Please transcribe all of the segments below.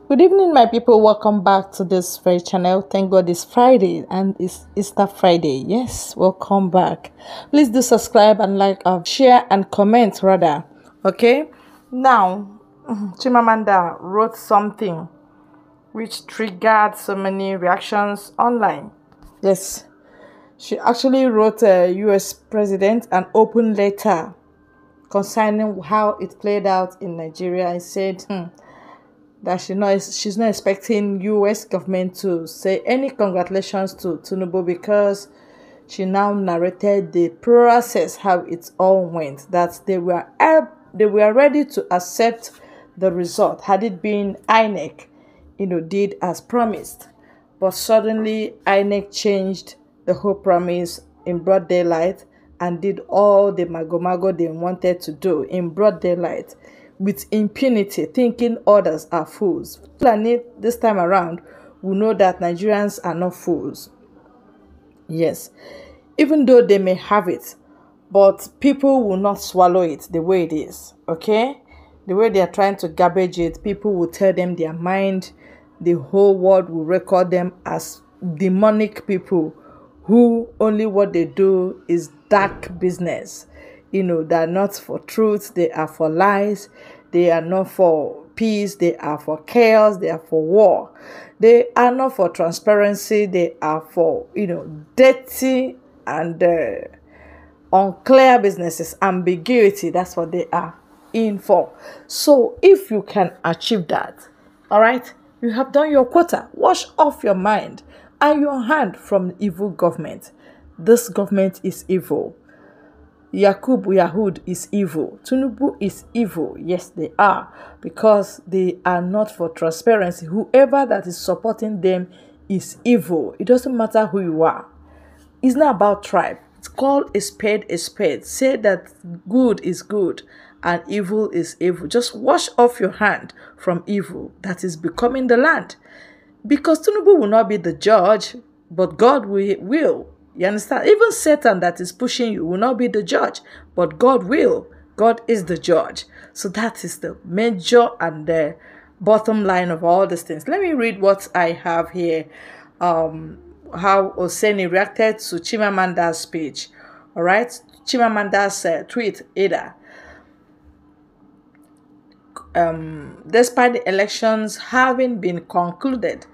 Good evening, my people. Welcome back to this very channel. Thank God it's Friday and it's Easter Friday. Yes, welcome back. Please do subscribe and like, share and comment rather. Okay. Now, Chimamanda wrote something which triggered so many reactions online. Yes, she actually wrote a U.S. president an open letter concerning how it played out in Nigeria. I said, that she's not expecting U.S. government to say any congratulations to Tinubu because she now narrated the process, how it all went, that they were ready to accept the result had it been INEC, did as promised. But suddenly INEC changed the whole promise in broad daylight and did all the mago they wanted to do in broad daylight with impunity, thinking others are fools. This time around, we know that Nigerians are not fools. Yes, even though they may have it, but people will not swallow it the way it is, okay? The way they are trying to garbage it, people will tell them their mind. The whole world will record them as demonic people who only what they do is dark business. They're not for truth, they are for lies. They are not for peace, they are for chaos, they are for war. They are not for transparency, they are for, dirty and unclear businesses, ambiguity. That's what they are in for. So if you can achieve that, all right, you have done your quota. Wash off your mind and your hand from evil government. This government is evil. Yahud is evil. Tinubu is evil. Yes, they are. Because they are not for transparency. Whoever that is supporting them is evil. It doesn't matter who you are. It's not about tribe. It's called a spade a spade. Say that good is good and evil is evil. Just wash off your hand from evil that is becoming the land. Because Tinubu will not be the judge, but God will. You understand? Even Satan that is pushing you will not be the judge, but God will. God is the judge. So that is the major and the bottom line of all these things. Let me read what I have here. How Oseni reacted to Chimamanda's speech. All right. Chimamanda's tweet either. Despite the elections having been concluded,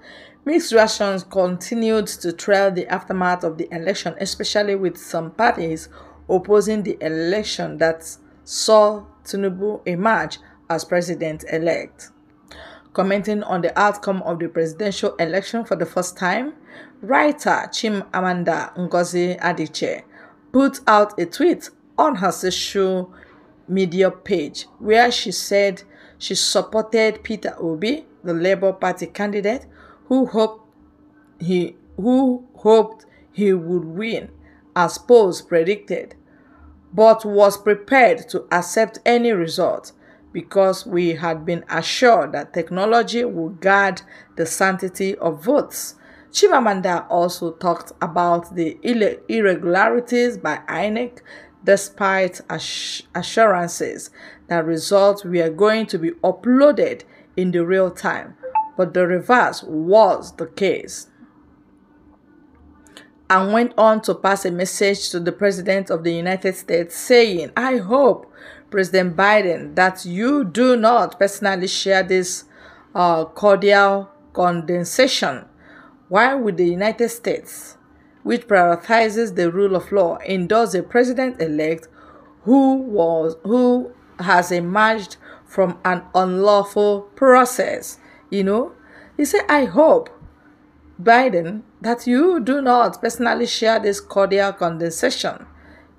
mixed reactions continued to trail the aftermath of the election, especially with some parties opposing the election that saw Tinubu emerge as president-elect. Commenting on the outcome of the presidential election for the first time, writer Chimamanda Ngozi Adichie put out a tweet on her social media page where she said she supported Peter Obi, the Labour Party candidate, who hoped he would win as polls predicted, but was prepared to accept any result because we had been assured that technology would guard the sanctity of votes. Chimamanda also talked about the irregularities by INEC despite assurances that results were going to be uploaded in the real time. But the reverse was the case, and went on to pass a message to the President of the United States saying, I hope, President Biden, that you do not personally share this cordial condensation. Why would the United States, which prioritizes the rule of law, endorse a president-elect who has emerged from an unlawful process? He said, I hope, Biden, that you do not personally share this cordial condensation.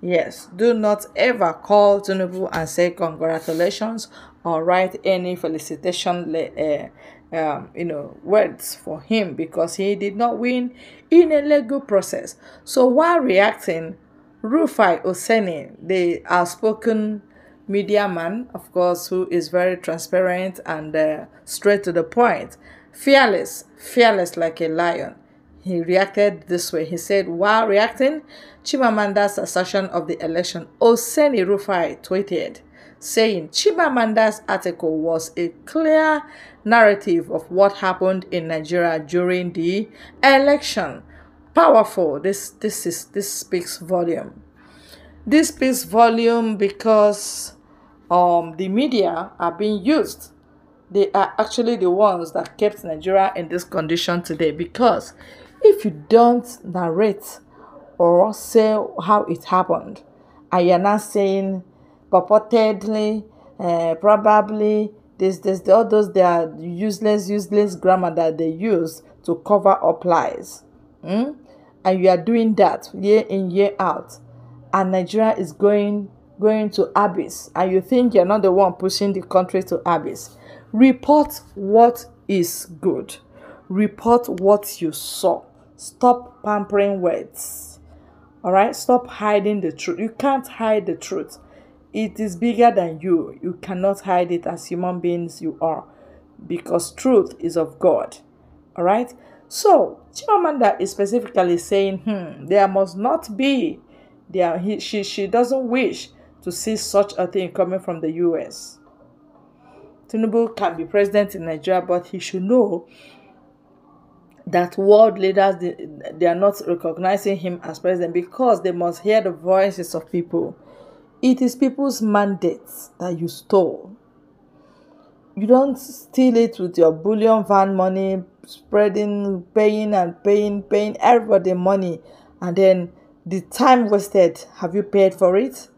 Yes, do not ever call Tinubu and say congratulations or write any felicitation words for him because he did not win in a legal process. So while reacting, Rufai Oseni, the outspoken media man, of course, who is very transparent and straight to the point, fearless like a lion, he reacted this way. He said, while reacting Chimamanda's assertion of the election, Oseni Rufai tweeted, saying Chimamanda's article was a clear narrative of what happened in Nigeria during the election. Powerful. This speaks volume. This speaks volume because the media are being used. They are actually the ones that kept Nigeria in this condition today, because if you don't narrate or say how it happened, and you're not saying purportedly, probably, all those, they are useless grammar that they use to cover up lies. And you are doing that year in, year out, and Nigeria is going to abyss, and you think you're not the one pushing the country to abyss. Report what is good. Report what you saw. Stop pampering words. All right? Stop hiding the truth. You can't hide the truth. It is bigger than you. You cannot hide it as human beings you are, because truth is of God. All right? So, Chimamanda is specifically saying, there must not be, she doesn't wish to see such a thing coming from the US. Tinubu can be president in Nigeria, but he should know that world leaders, they are not recognizing him as president, because they must hear the voices of people. It is people's mandates that you stole. You don't steal it with your bullion van money, spreading, paying everybody money, and then the time wasted, have you paid for it?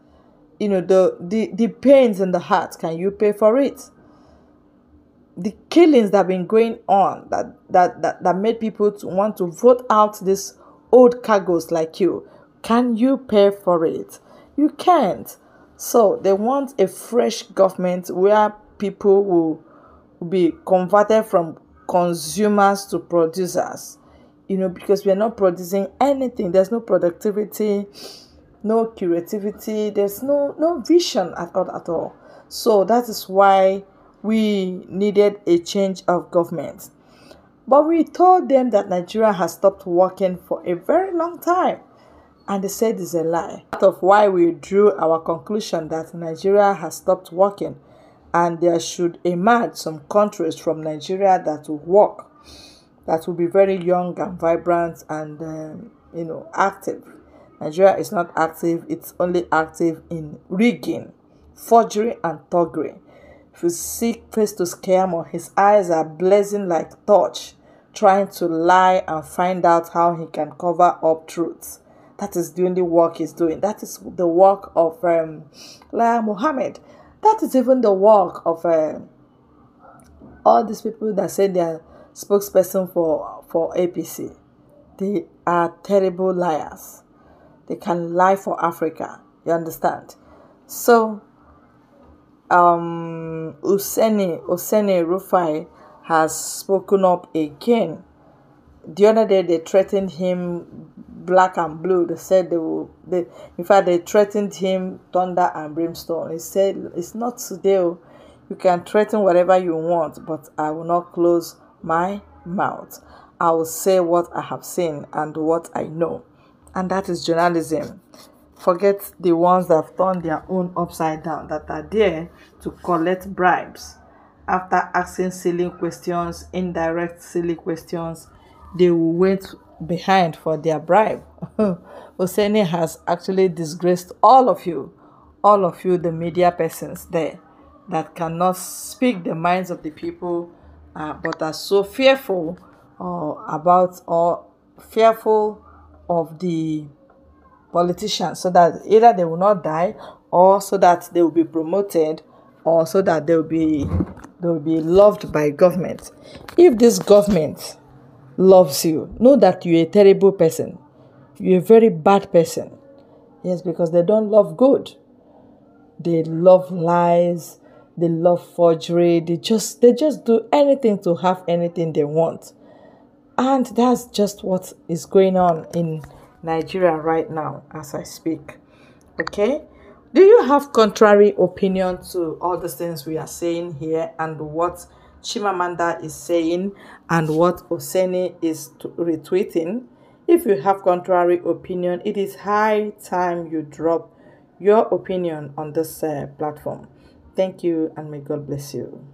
The pains in the heart, can you pay for it? The killings that have been going on, that made people to want to vote out these old cargoes like you, can you pay for it? You can't. So they want a fresh government where people will be converted from consumers to producers, because we are not producing anything. There's no productivity, no creativity, there's no vision at all. So that is why we needed a change of government. But we told them that Nigeria has stopped working for a very long time, and they said it's a lie. Part of why we drew our conclusion that Nigeria has stopped working, and there should emerge some countries from Nigeria that will work, that will be very young and vibrant and active. Nigeria is not active. It's only active in rigging, forgery, and thuggery. If you see Festus Keyamo, his eyes are blazing like torch, trying to lie and find out how he can cover up truths. That is the only work he's doing. That is the work of Lai Mohammed. That is even the work of all these people that say they are spokesperson for APC. They are terrible liars. They can lie for Africa. You understand? So, Oseni Rufai has spoken up again. The other day they threatened him black and blue. They said in fact they threatened him thunder and brimstone. He said, it's not today. You can threaten whatever you want, but I will not close my mouth. I will say what I have seen and what I know. And that is journalism. Forget the ones that have turned their own upside down, that are there to collect bribes. After asking silly questions, indirect silly questions, they will wait behind for their bribe. Oseni has actually disgraced all of you, the media persons there, that cannot speak the minds of the people, but are so fearful fearful of the politicians, so that either they will not die, or so that they will be promoted, or so that they will be loved by government. If this government loves you, know that you're a terrible person. You're a very bad person. Yes, because they don't love good. They love lies. They love forgery. They just do anything to have anything they want. And that's just what is going on in Nigeria right now as I speak. Okay? Do you have contrary opinion to all the things we are saying here, and what Chimamanda is saying, and what Oseni is retweeting? If you have contrary opinion, it is high time you drop your opinion on this platform. Thank you, and may God bless you.